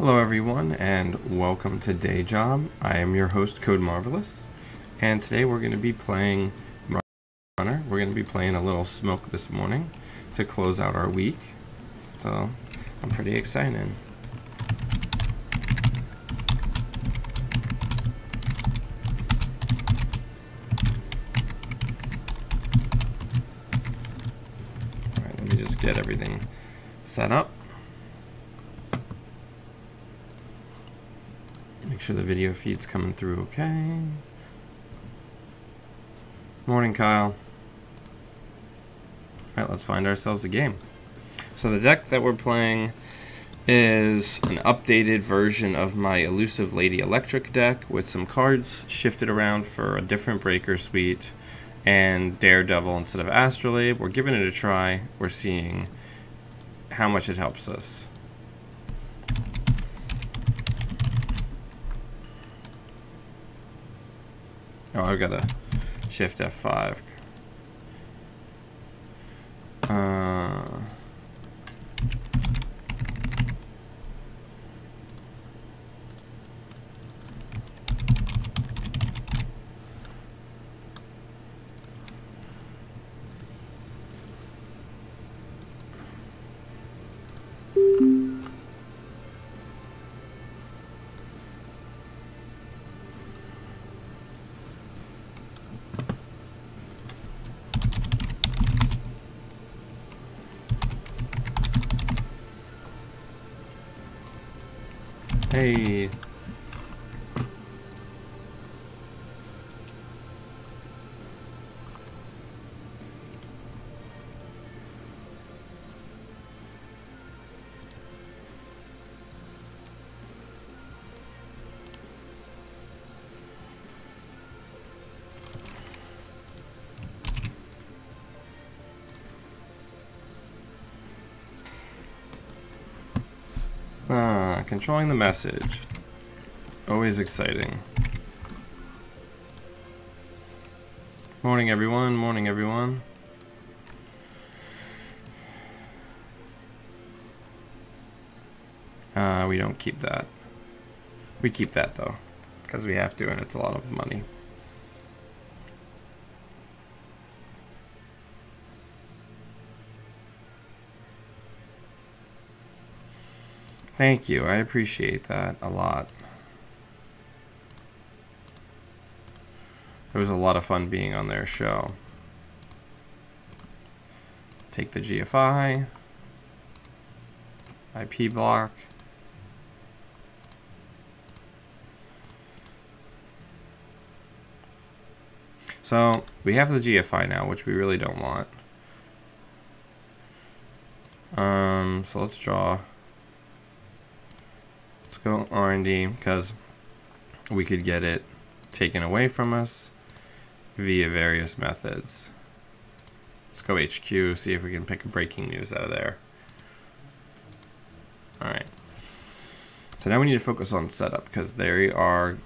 Hello everyone and welcome to Day Job. I am your host Code Marvelous, and today we're going to be playing Runner. We're going to be playing a little smoke this morning to close out our week, so I'm pretty excited. Alright, let me just get everything set up. Make sure the video feed's coming through okay. Morning, Kyle. Alright, let's find ourselves a game. So the deck that we're playing is an updated version of my Elusive Lady Electric deck with some cards shifted around for a different Breaker Suite and Daredevil instead of Astrolabe. We're giving it a try. We're seeing how much it helps us. Oh, I've got to shift F5. Hey. Controlling the message. Always exciting. Morning, everyone. Morning, everyone. We don't keep that. We keep that, though, because we have to, and it's a lot of money. Thank you. I appreciate that a lot. It was a lot of fun being on their show. Take the GFI. IP block. So we have the GFI now, which we really don't want. So let's draw. Let's go R&D, because we could get it taken away from us via various methods. Let's go HQ, see if we can pick a breaking news out of there. Alright. So now we need to focus on setup, because they are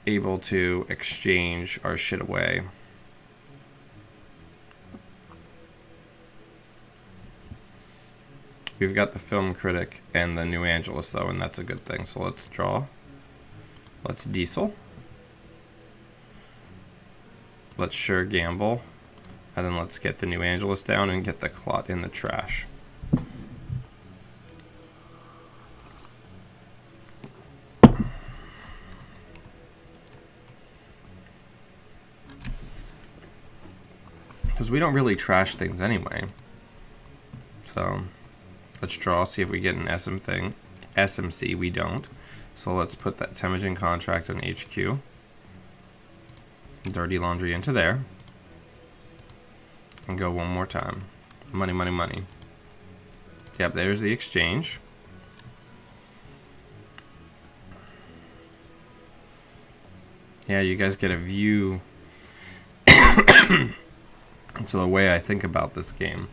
able to exchange our shit away. We've got the Film Critic and the New Angeles, though, and that's a good thing. So let's draw. Let's Diesel. Let's Sure Gamble. And then let's get the New Angeles down and get the Clot in the trash. Because we don't really trash things anyway. So let's draw, see if we get an SM thing. SMC, we don't. So let's put that Temujin contract on HQ. Dirty Laundry into there. And go one more time. Money, money, money. Yep, there's the exchange. Yeah, you guys get a view into the way I think about this game.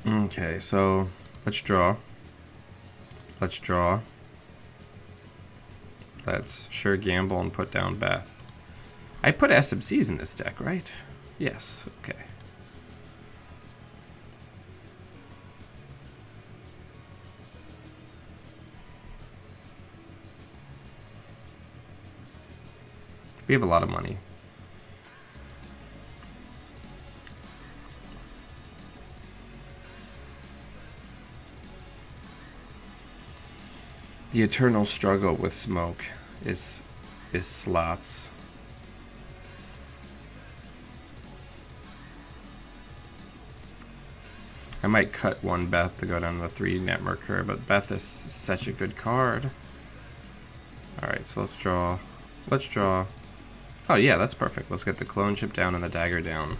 Okay, so let's draw. Let's draw. Let's sure gamble and put down Beth. I put SMCs in this deck, right? Yes, okay. We have a lot of money. The eternal struggle with smoke is slots. I might cut one Beth to go down to the 3 net Mercury, but Beth is such a good card. Alright, so let's draw. Let's draw. Oh yeah, that's perfect. Let's get the clone chip down and the dagger down.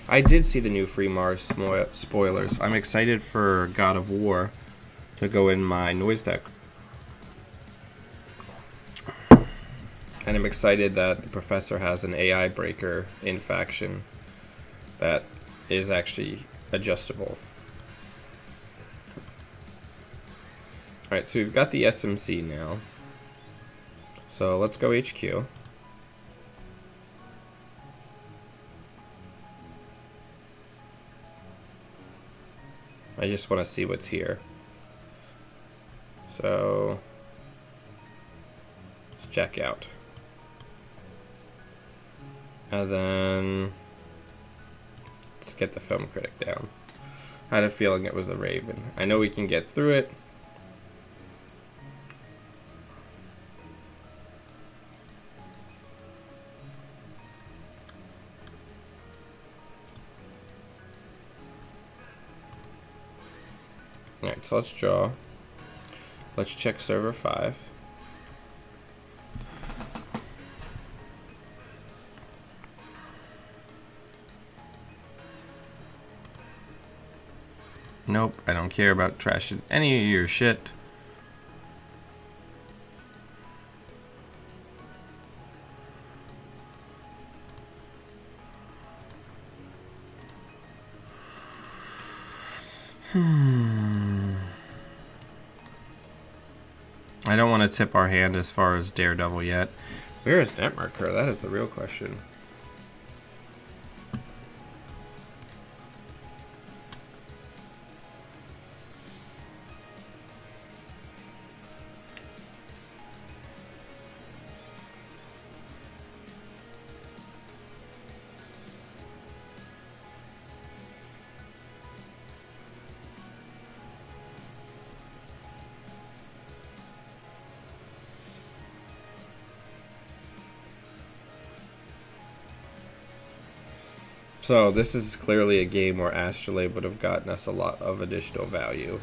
I did see the new Free Mars spoilers. I'm excited for God of War to go in my noise deck. And I'm excited that the Professor has an AI breaker in faction that is actually adjustable. Alright, so we've got the SMC now. So let's go HQ. I just want to see what's here. So let's check out. And then let's get the film critic down. I had a feeling it was a Raven. I know we can get through it. Alright, so let's draw. Let's check server 5. Nope, I don't care about trashing any of your shit. I don't want to tip our hand as far as Daredevil yet. Where is Netmarker? That is the real question. So this is clearly a game where Astrolabe would have gotten us a lot of additional value.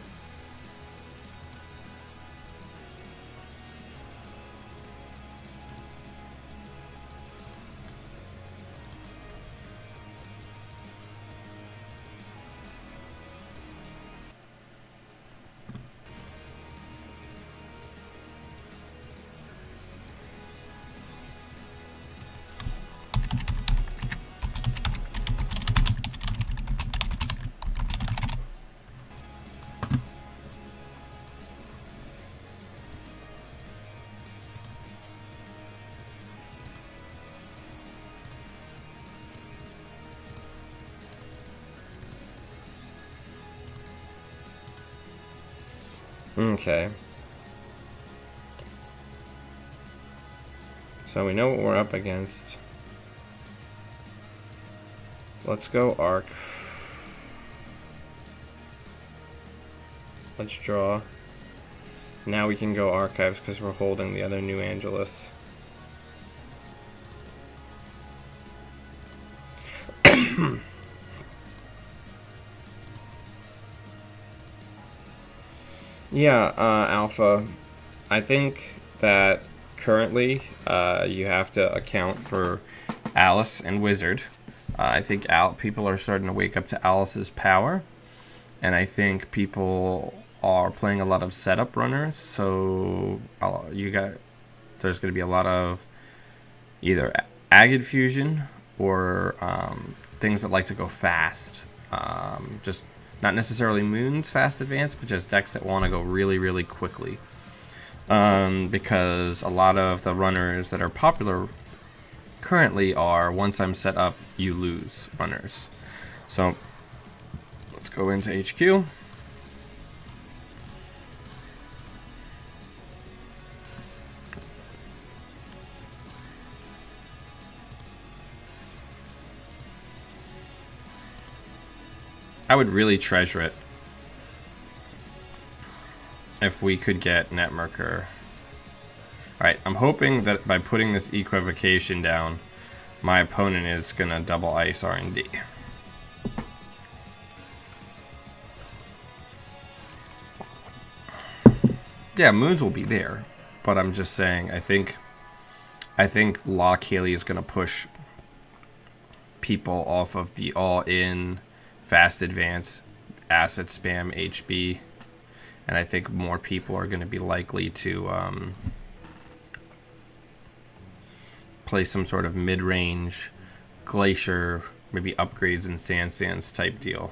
Okay. So we know what we're up against. Let's go Arc. Let's draw. Now we can go Archives because we're holding the other New Angelus. Yeah, Alpha. I think that currently you have to account for Alice and Wizard. I think people are starting to wake up to Alice's power, and I think people are playing a lot of setup runners. So there's going to be a lot of either Agate Fusion or things that like to go fast. Just not necessarily Moon's fast advance, but just decks that want to go really, really quickly. Because a lot of the runners that are popular currently are once I'm set up, you lose runners. So let's go into HQ. I would really treasure it if we could get Netmerker. Alright, I'm hoping that by putting this equivocation down, my opponent is going to double ice R&D. Yeah, Moons will be there, but I'm just saying, I think Lock Haley is going to push people off of the all-in fast advance asset spam HB, and I think more people are going to be likely to play some sort of mid-range Glacier, maybe upgrades and Sands type deal.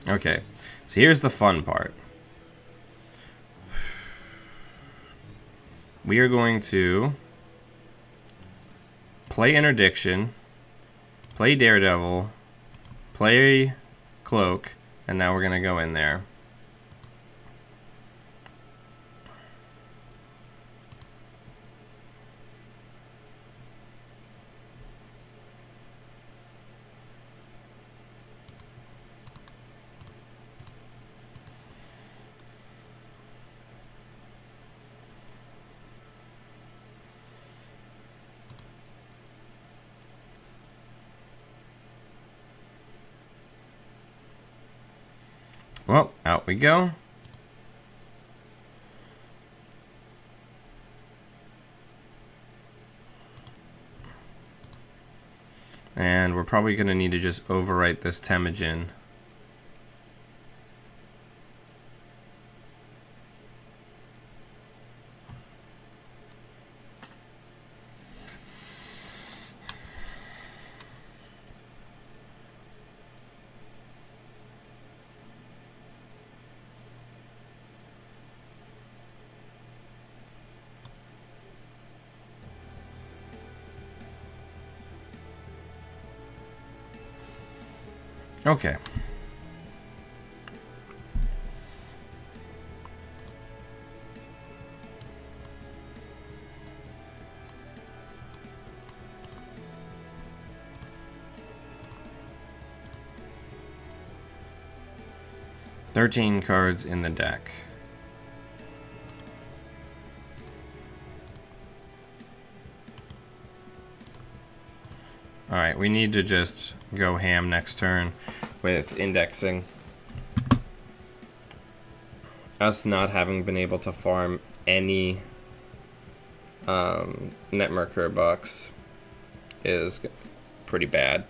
Okay, so here's the fun part. We are going to play Interdiction, play Daredevil, play Cloak, and now we're going to go in there. Well, out we go. And we're probably going to need to just overwrite this Temujin. Okay. Thirteen cards in the deck. Alright, we need to just go ham next turn with indexing. Us not having been able to farm any Netmerker bucks is pretty bad.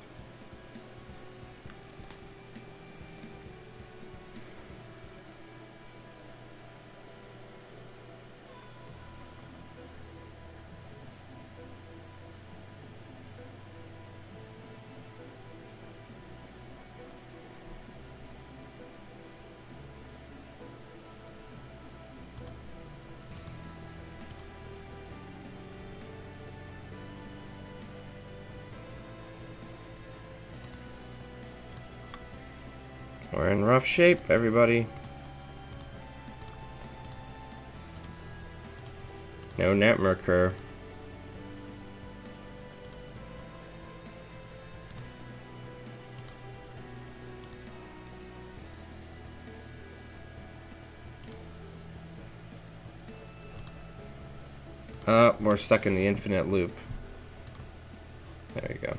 We're in rough shape, everybody. No Netmerker. We're stuck in the infinite loop. There you go.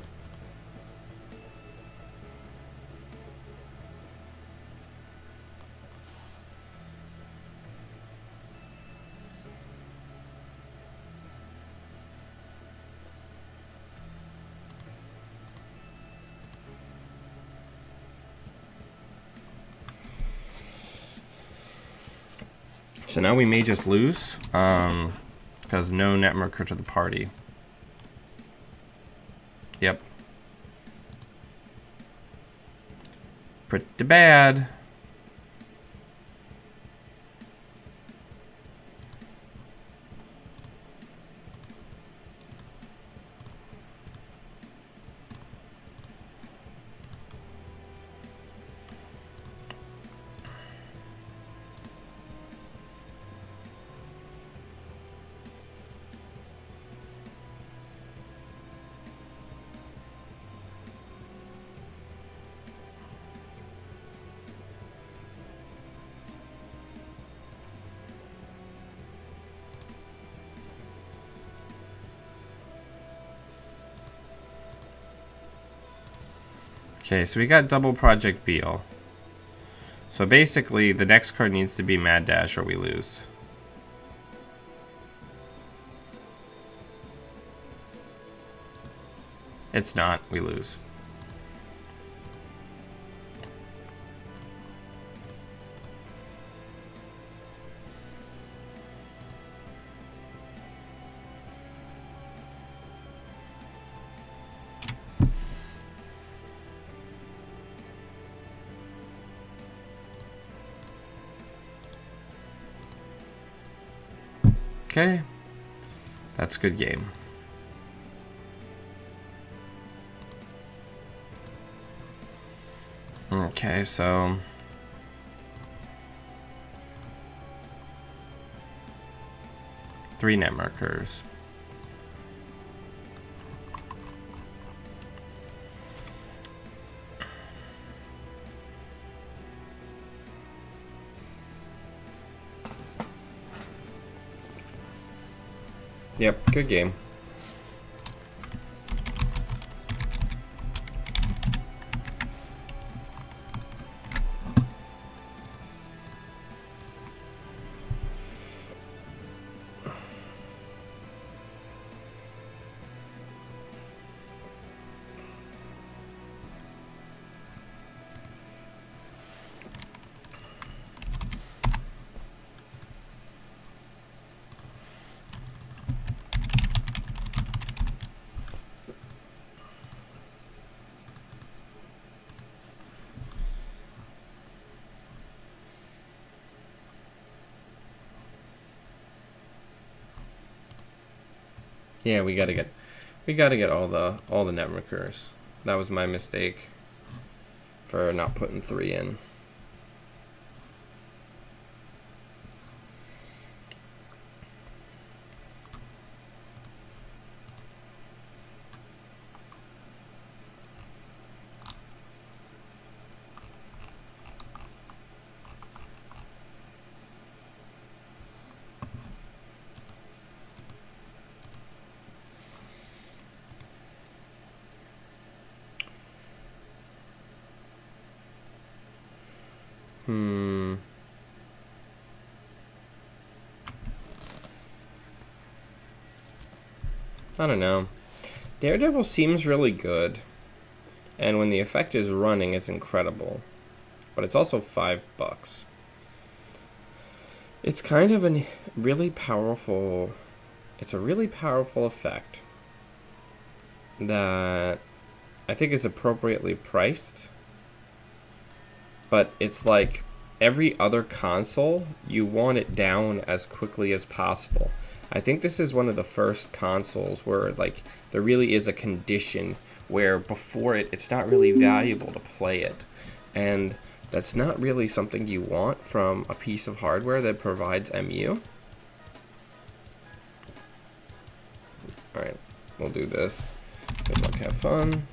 So now we may just lose, because no netmarker to the party. Yep. Pretty bad. Okay, so we got double Project Beal. So basically, the next card needs to be Mad Dash or we lose. It's not, we lose. Okay, that's a good game. Okay, so three net markers. Yep, good game. Yeah, we gotta get all the net markers. That was my mistake for not putting 3 in. I don't know. Daredevil seems really good, and when the effect is running, it's incredible. But it's also $5. It's kind of a really powerful. It's a really powerful effect that I think is appropriately priced. But it's like every other console, you want it down as quickly as possible. I think this is one of the first consoles where like there really is a condition where before it's not really valuable to play it. And that's not really something you want from a piece of hardware that provides MU. Alright, we'll do this. Good luck, have fun.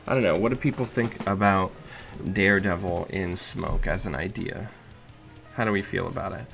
I don't know, what do people think about Daredevil in Smoke as an idea? How do we feel about it?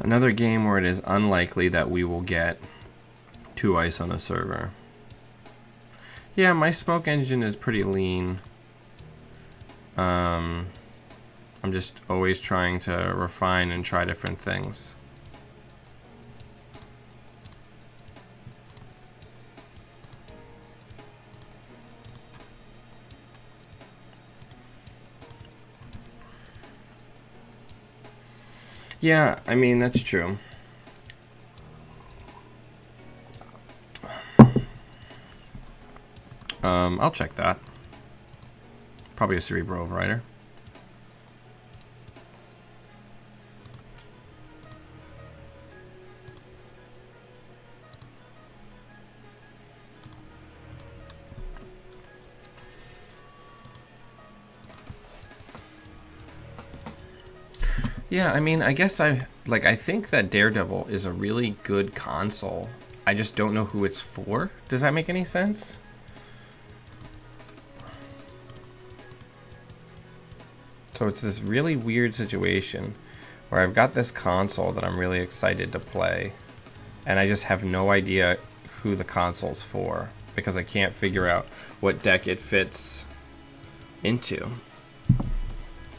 Another game where it is unlikely that we will get 2 ice on a server. Yeah, my smoke engine is pretty lean. I'm just always trying to refine and try different things. Yeah, I mean, that's true. I'll check that. Probably a Cerebro Overrider. Yeah, I mean, I guess I think that Daredevil is a really good console. I just don't know who it's for. Does that make any sense? So it's this really weird situation where I've got this console that I'm really excited to play, and I just have no idea who the console's for because I can't figure out what deck it fits into.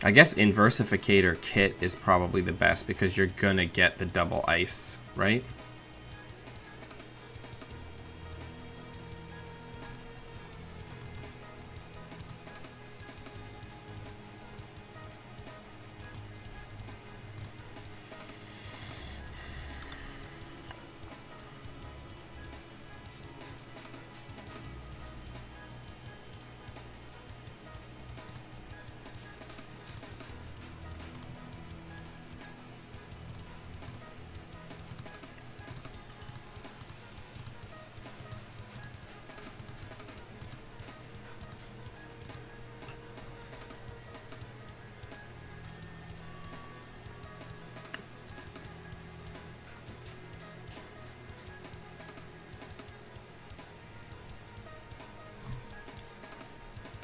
I guess Inversificator Kit is probably the best because you're gonna get the double ice, right?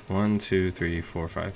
One, two, three, four, five.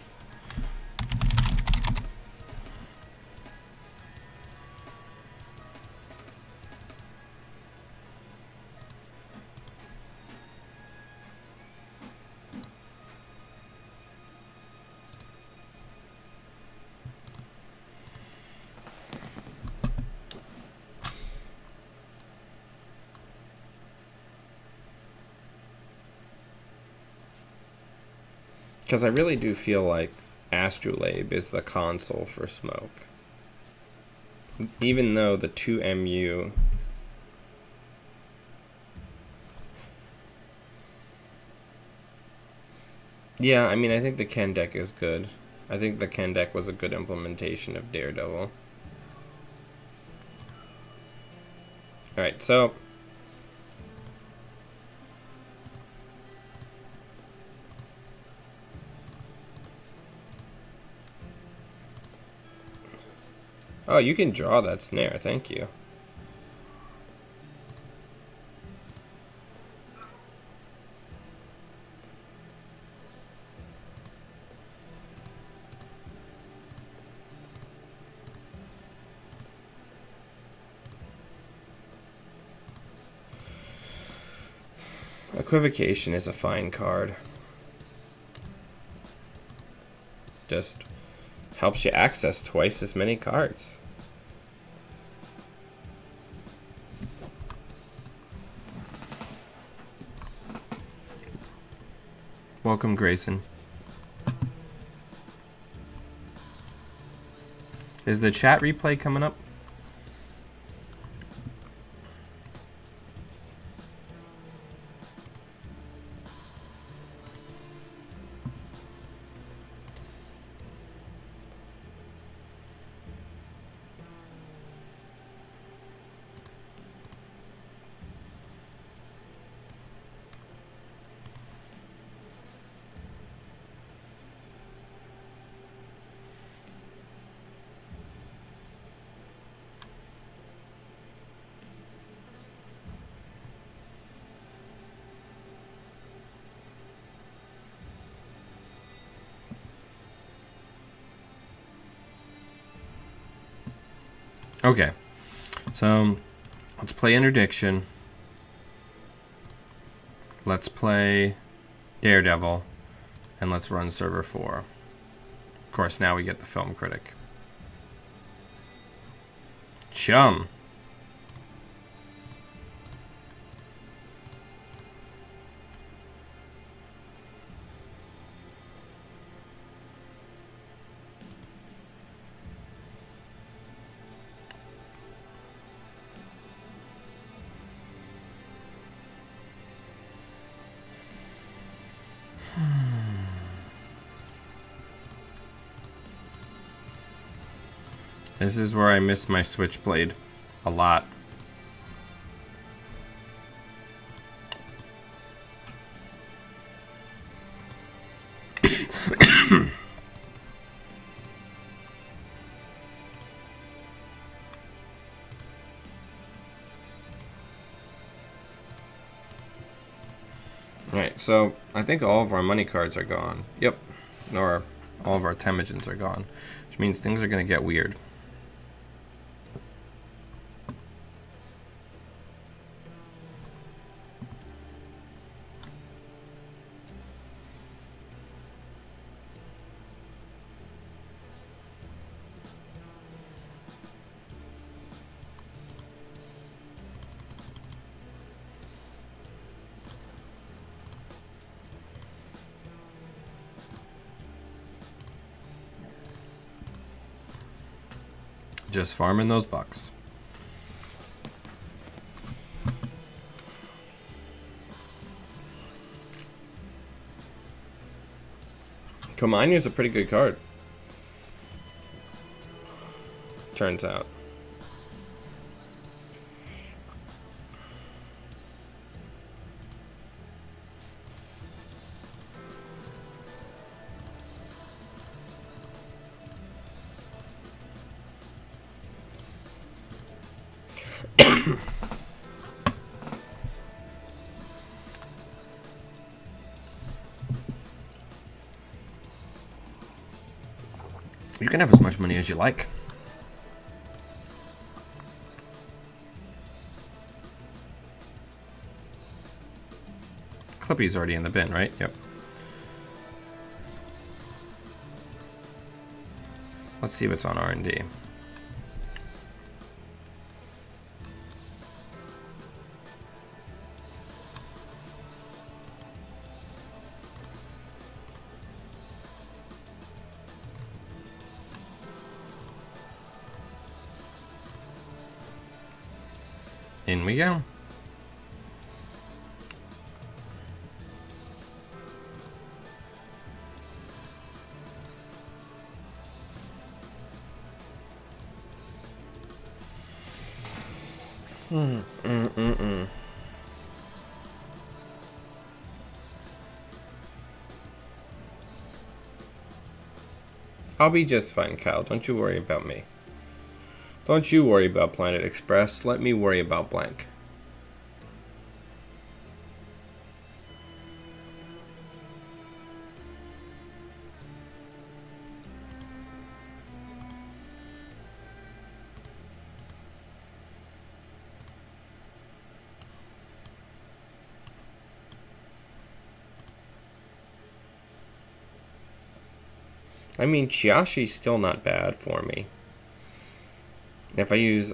Because I really do feel like Astrolabe is the console for smoke. Even though the 2MU... Yeah, I mean, I think the Ken deck is good. I think the Ken deck was a good implementation of Daredevil. Alright, so... Oh, you can draw that snare, thank you. Equivocation is a fine card. Just helps you access twice as many cards. Welcome, Grayson. Is the chat replay coming up? Okay. So let's play Interdiction. Let's play Daredevil. And let's run server 4. Of course, now we get the Film Critic. Chum. This is where I miss my Switchblade a lot. Right, so I think all of our money cards are gone. Yep, or all of our Temujins are gone, which means things are going to get weird. Just farming those bucks. Komanya's a pretty good card. Turns out. You can have as much money as you like. Clippy's already in the bin, right? Yep. Let's see what's on R&D. In we go. I'll be just fine, Kyle. Don't you worry about me. Don't you worry about Planet Express. Let me worry about blank. I mean, Chiashi's still not bad for me. If I use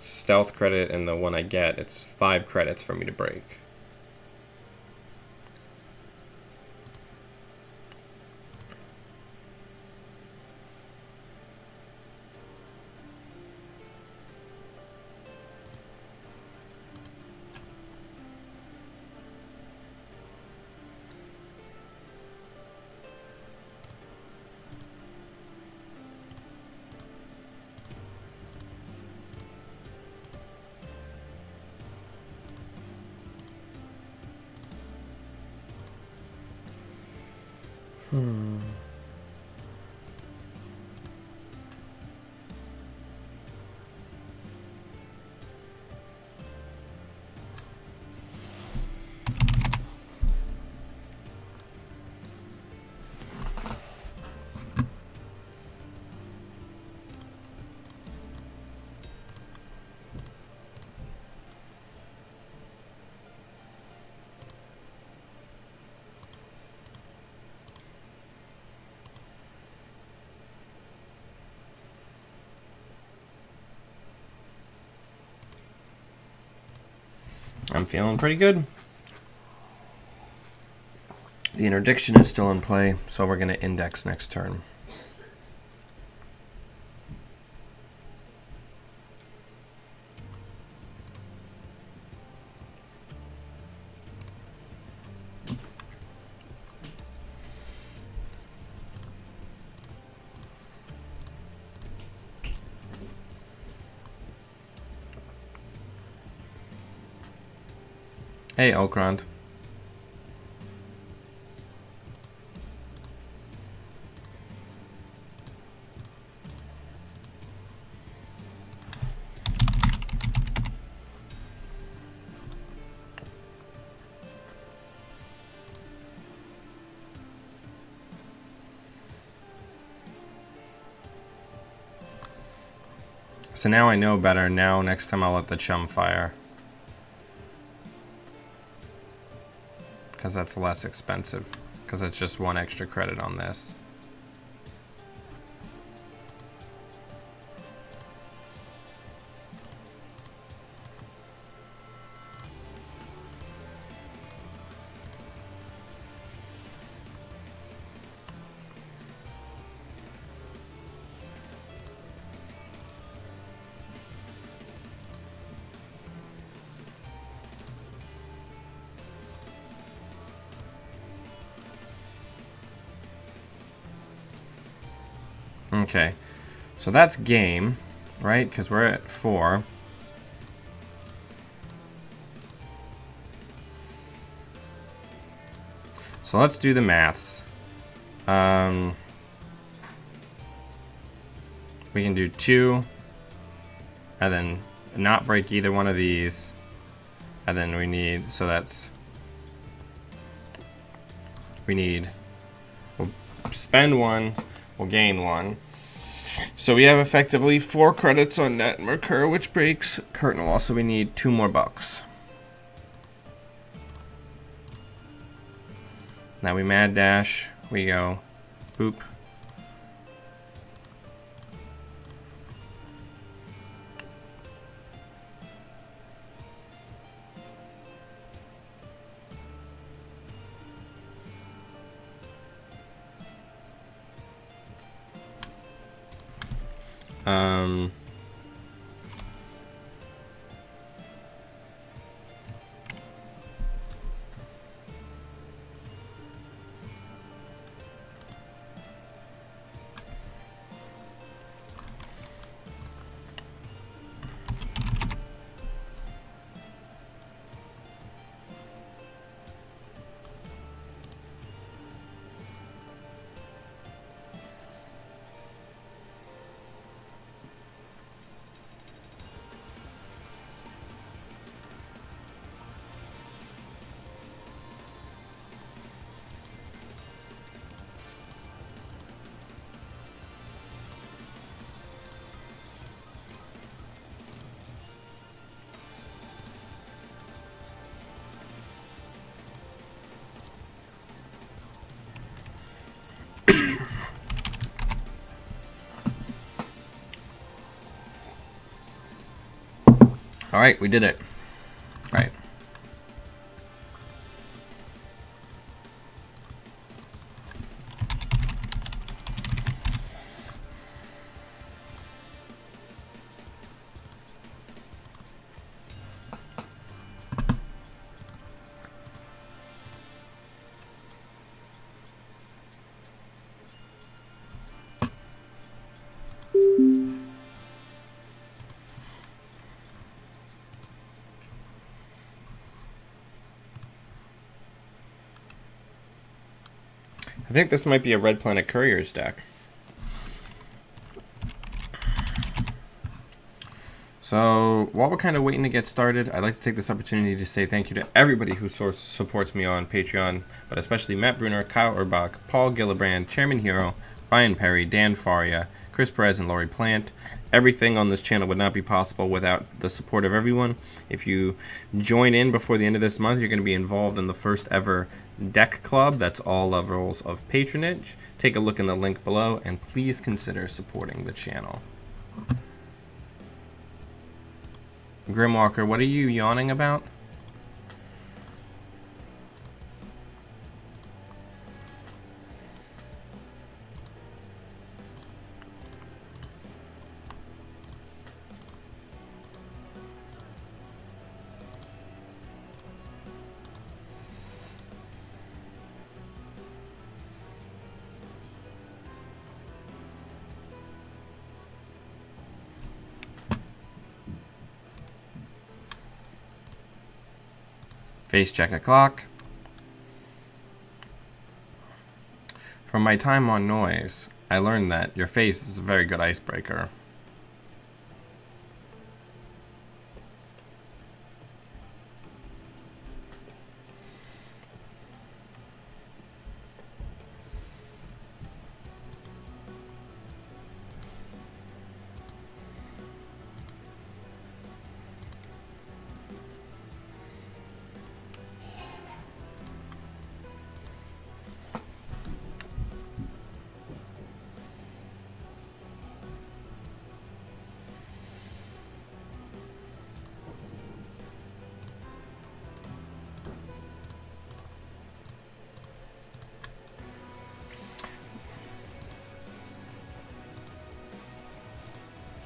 stealth credit and the one I get, it's 5 credits for me to break. I'm feeling pretty good. The interdiction is still in play, so we're going to index next turn. Hey, Okrond. So now I know better. Now next time I'll let the chum fire. Because that's less expensive. Because it's just 1 extra credit on this. Okay, so that's game, right? Because we're at 4. So let's do the maths. We can do 2, and then not break either one of these. And then we need, so that's, we need, we'll spend 1, we'll gain 1. So we have effectively 4 credits on net Mercur, which breaks curtain wall, so we need 2 more bucks. Now we mad dash, we go boop. All right, we did it. All right. I think this might be a Red Planet Couriers deck. So while we're kind of waiting to get started, I'd like to take this opportunity to say thank you to everybody who supports me on Patreon, but especially Matt Bruner, Kyle Urbach, Paul Gillibrand, Chairman Hero, Ryan Perry, Dan Faria, Chris Perez, and Lori Plant. Everything on this channel would not be possible without the support of everyone. If you join in before the end of this month, you're going to be involved in the first ever deck club. That's all levels of patronage. Take a look in the link below, and please consider supporting the channel. Grimwalker, what are you yawning about? Face check a clock. From my time on Noise, I learned that your face is a very good icebreaker.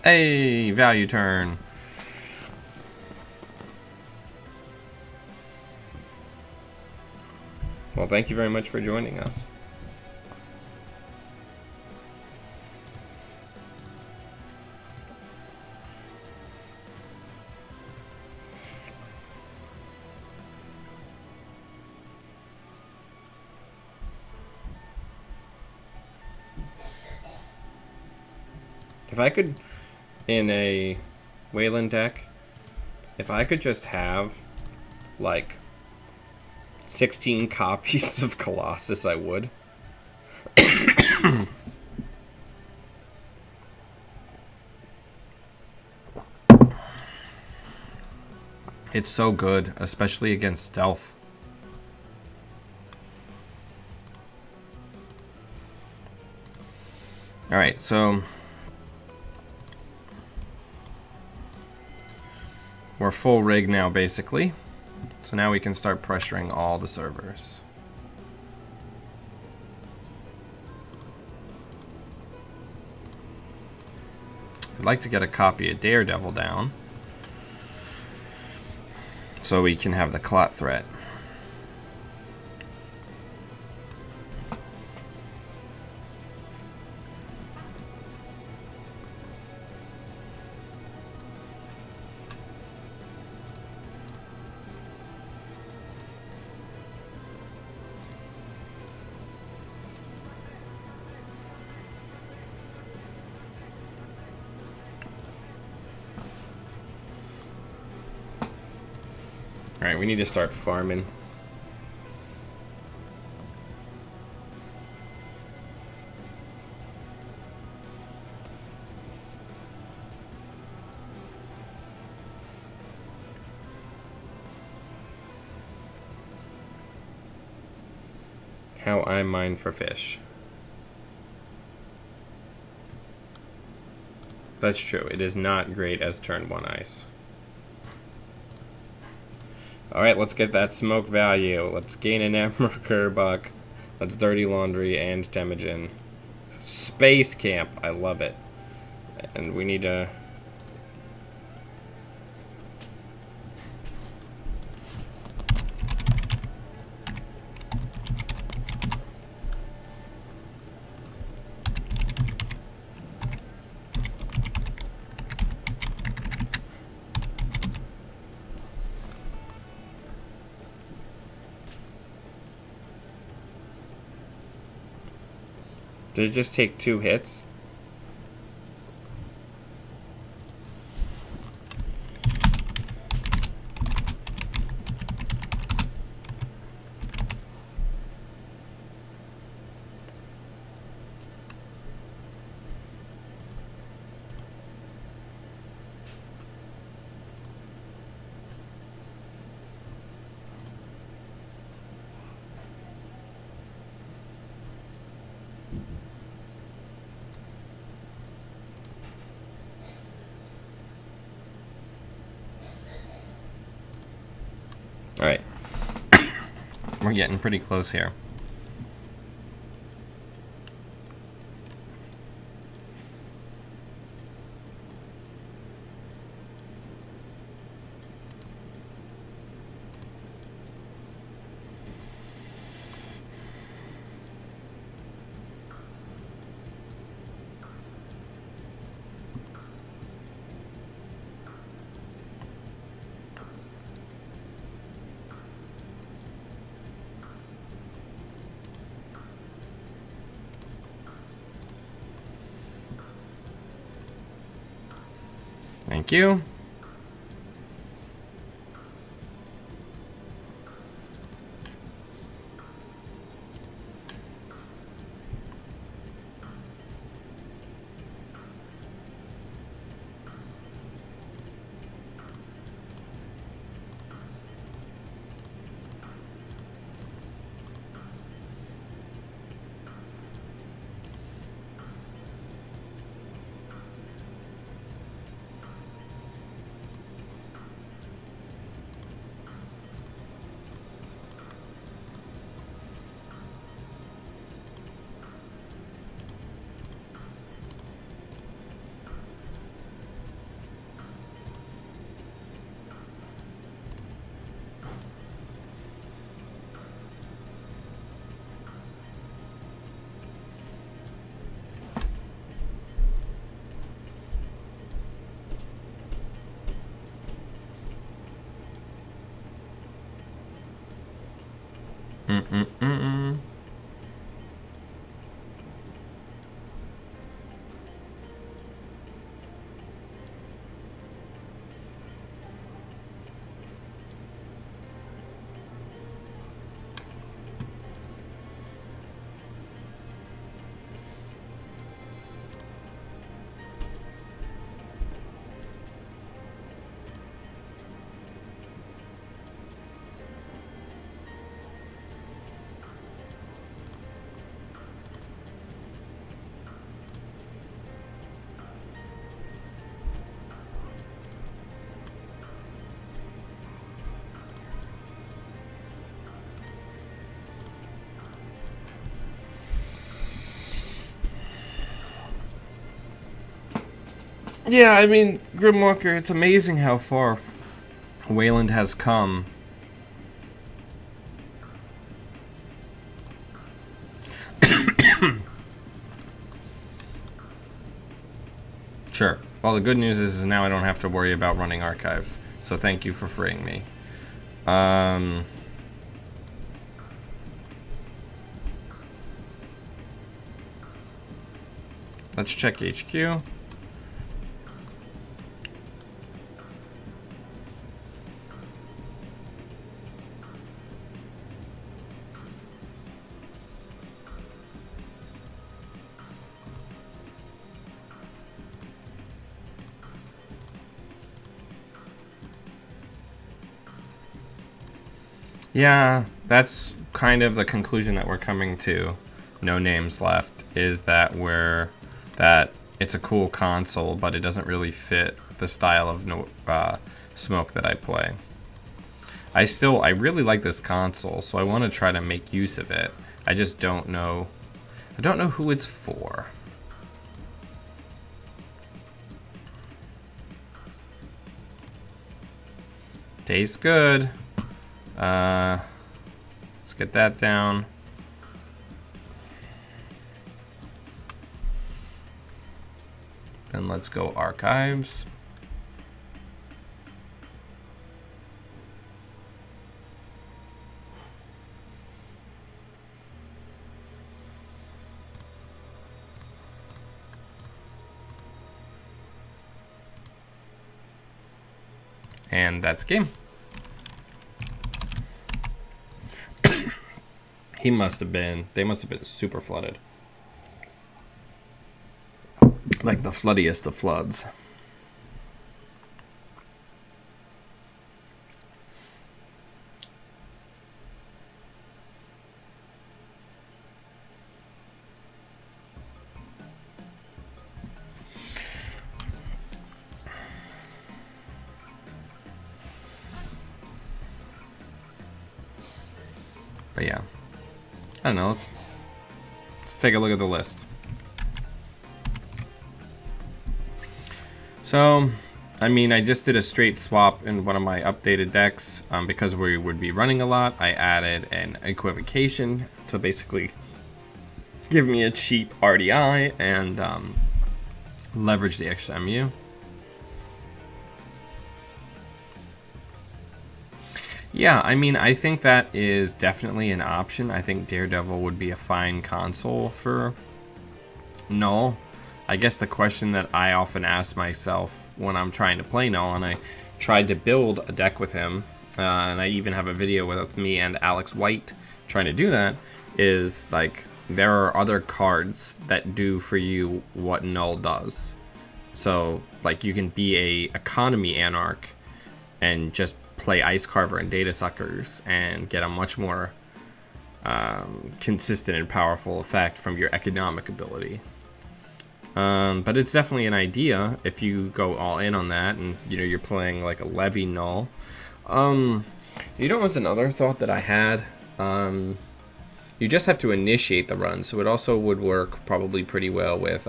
Hey, value turn. Well, thank you very much for joining us. If I could, in a Wayland deck, if I could just have, like, 16 copies of Colossus, I would. It's so good, especially against stealth. Alright, so we're full rig now, basically. So now we can start pressuring all the servers. I'd like to get a copy of Daredevil down so we can have the clot threat. Alright, we need to start farming. How I mine for fish. That's true. It is not great as turn 1 ice. Alright, let's get that smoke value. Let's gain an Emerker buck. Let's dirty laundry and Temujin. Space camp. I love it. And we need to... Did it just take 2 hits? Alright. We're getting pretty close here. Thank you. Yeah, I mean, Grimwalker, it's amazing how far Wayland has come. Sure. Well, the good news is now I don't have to worry about running archives. So thank you for freeing me. Let's check HQ. Yeah, that's kind of the conclusion that we're coming to. No names left is that it's a cool console, but it doesn't really fit the style of smoke that I play. I really like this console, so I want to try to make use of it. I just don't know. I don't know who it's for. Tastes good. Let's get that down. Then let's go archives. And that's game. They must have been super flooded. Like the floodiest of floods. But yeah. I don't know, let's take a look at the list. So, I mean, I just did a straight swap in one of my updated decks. Because we would be running a lot, I added an equivocation to basically give me a cheap RDI and leverage the extra MU. Yeah, I mean, I think that is definitely an option. I think Daredevil would be a fine console for Null. I guess the question that I often ask myself when I'm trying to play Null, and I tried to build a deck with him, and I even have a video with me and Alex White trying to do that, is like, there are other cards that do for you what Null does. So, like, you can be a economy Anarch and just play Ice Carver and Data Suckers and get a much more consistent and powerful effect from your economic ability. But it's definitely an idea if you go all in on that, and you know, you're playing like a Levy Null. You know what's another thought that I had? You just have to initiate the run, so it also would work probably pretty well with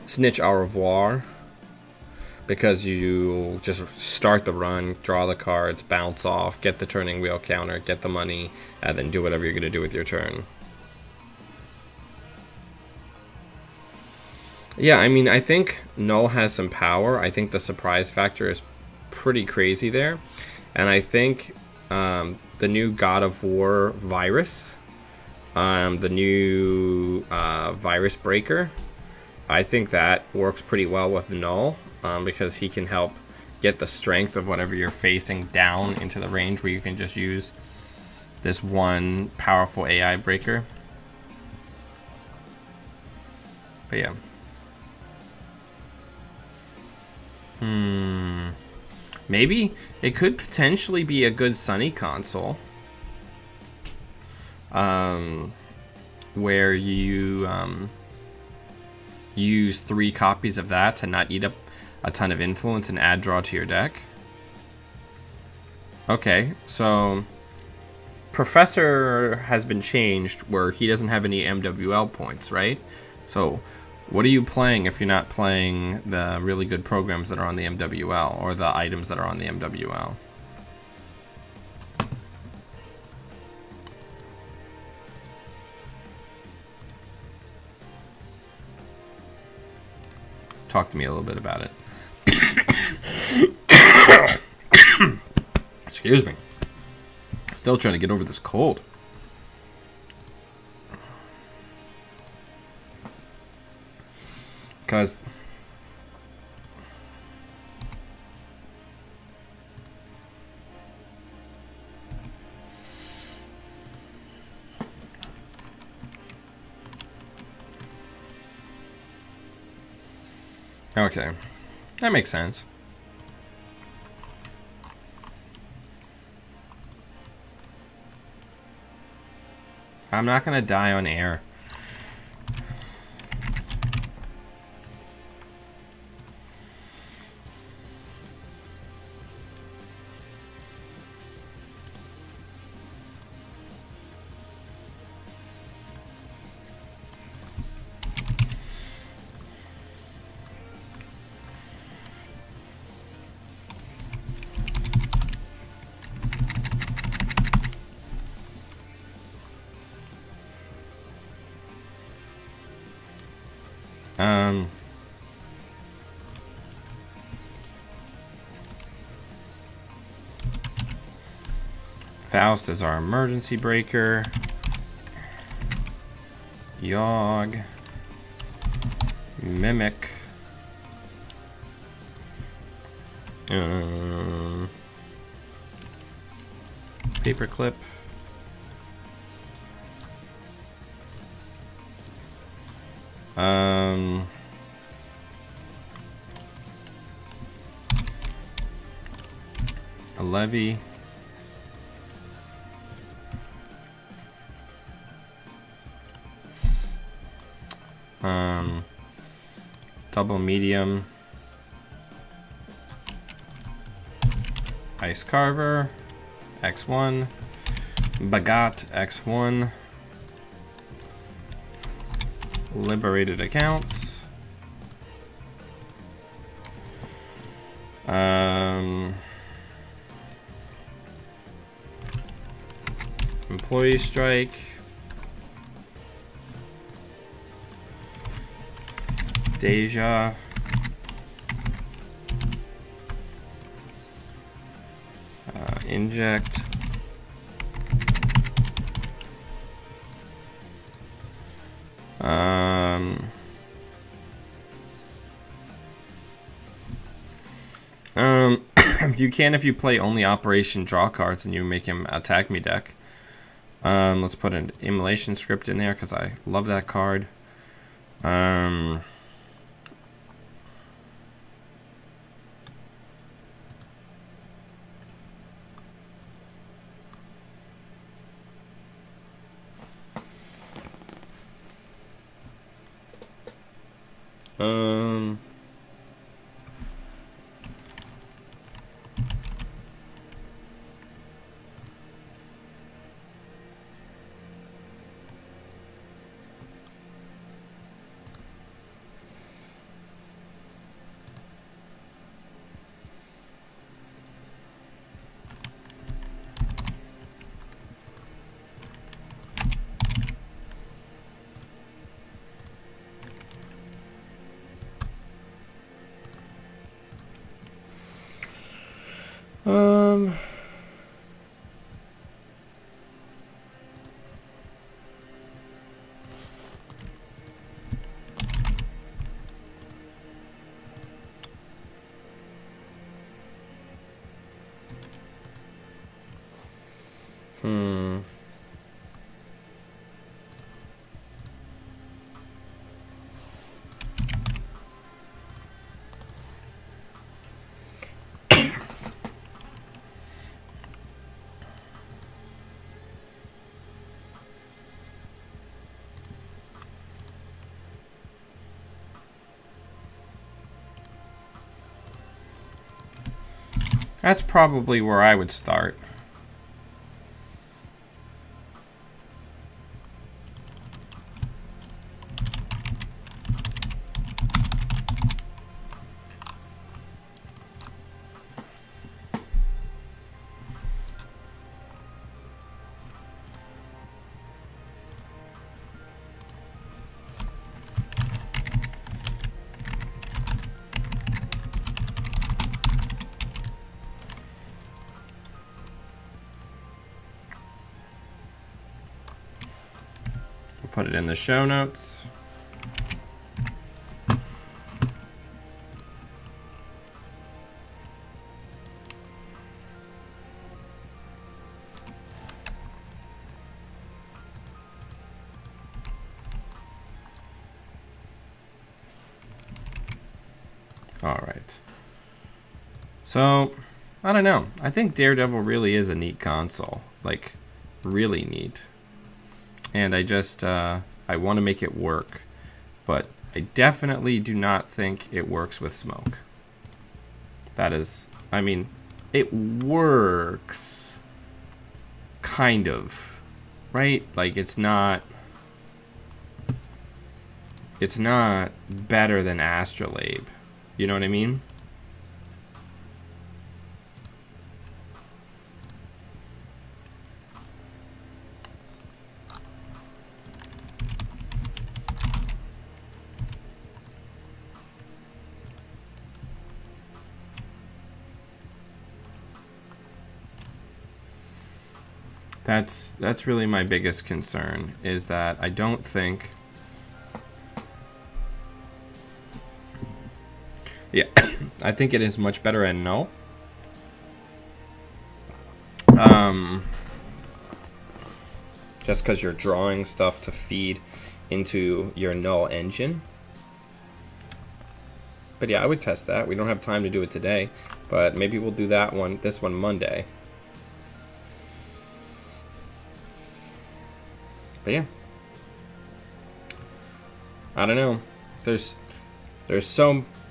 Snitch Au Revoir, because you just start the run, draw the cards, bounce off, get the turning wheel counter, get the money, and then do whatever you're going to do with your turn. Yeah, I mean, I think Null has some power. I think the surprise factor is pretty crazy there. And I think the new God of War virus, the new virus breaker, I think that works pretty well with Null, because he can help get the strength of whatever you're facing down into the range where you can just use this one powerful AI breaker. But yeah. Maybe it could potentially be a good Sunny console, where you use 3 copies of that to not eat up a ton of influence and add draw to your deck. Okay, so Professor has been changed where he doesn't have any MWL points, right? So what are you playing if you're not playing the really good programs that are on the MWL or the items that are on the MWL? Talk to me a little bit about it. Excuse me. Still trying to get over this cold. Because okay, that makes sense. I'm not gonna die on air. Faust is our emergency breaker. Yogg. Mimic. Paperclip. A Levy. Double medium. Ice Carver. X1. Bagat X1. Liberated accounts. Employee strike. Deja. Inject. You can if you play only Operation Draw cards and you make him attack me deck. Let's put an Immolation Script in there because I love that card. That's probably where I would start. Put it in the show notes. All right. So, I don't know. I think Daredevil really is a neat console. Like, really neat. And I just, I want to make it work. But I definitely do not think it works with smoke. That is, I mean, it works. Kind of. Right? Like, it's not better than Astrolabe. You know what I mean? That's really my biggest concern, is that I don't think... Yeah, I think it is much better in null. Just because you're drawing stuff to feed into your null engine. But yeah, I would test that. We don't have time to do it today, but maybe we'll do this one Monday. But yeah, I don't know.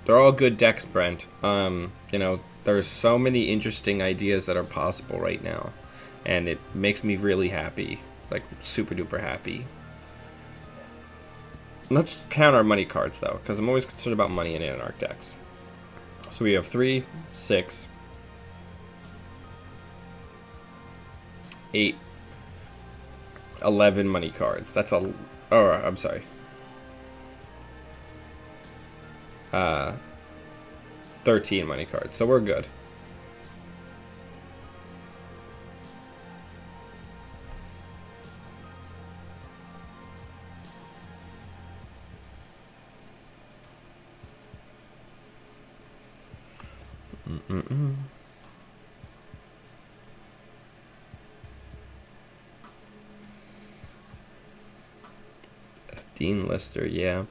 They're all good decks, Brent. You know, there's so many interesting ideas that are possible right now, and it makes me really happy, like super duper happy. Let's count our money cards though, because I'm always concerned about money in Anarch decks. So we have 3, 6, 8. 11 money cards. That's a... Oh, I'm sorry. 13 money cards. So we're good. Dean Lister, yeah.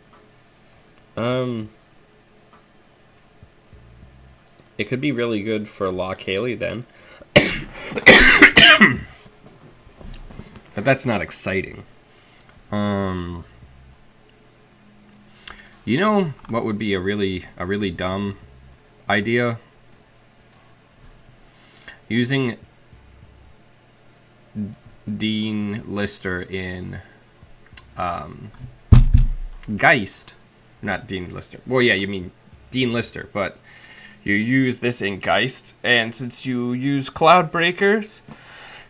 It could be really good for Lock Haley then. But that's not exciting. You know what would be a really dumb idea? Using Dean Lister in Geist. Not Dean Lister. Well, yeah, you mean Dean Lister, but you use this in Geist, and since you use Cloud Breakers,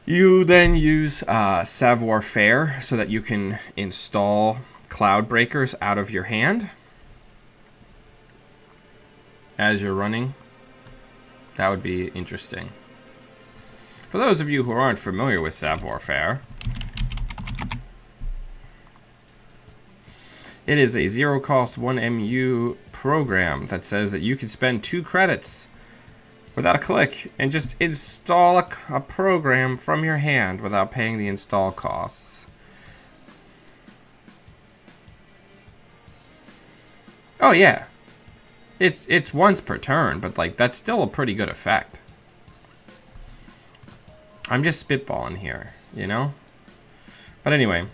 you then use Savoir Faire so that you can install Cloud Breakers out of your hand as you're running. That would be interesting. For those of you who aren't familiar with Savoir Faire, it is a zero-cost 1MU program that says that you can spend 2 credits without a click and just install a program from your hand without paying the install costs. Oh yeah, it's once per turn, but like that's still a pretty good effect. I'm just spitballing here, you know? But anyway,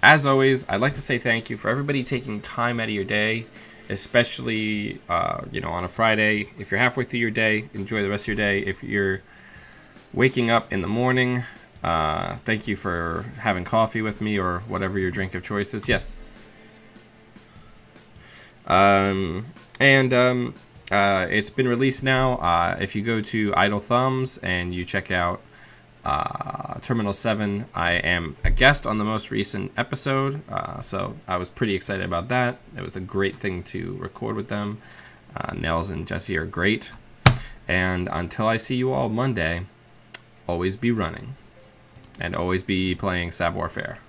as always, I'd like to say thank you for everybody taking time out of your day, especially, you know, on a Friday. If you're halfway through your day, enjoy the rest of your day. If you're waking up in the morning, thank you for having coffee with me or whatever your drink of choice is. Yes. It's been released now. If you go to Idle Thumbs and you check out Terminal 7, I am a guest on the most recent episode, so I was pretty excited about that. It was a great thing to record with them. Nels and Jesse are great. And until I see you all Monday, always be running and always be playing Savoir Faire.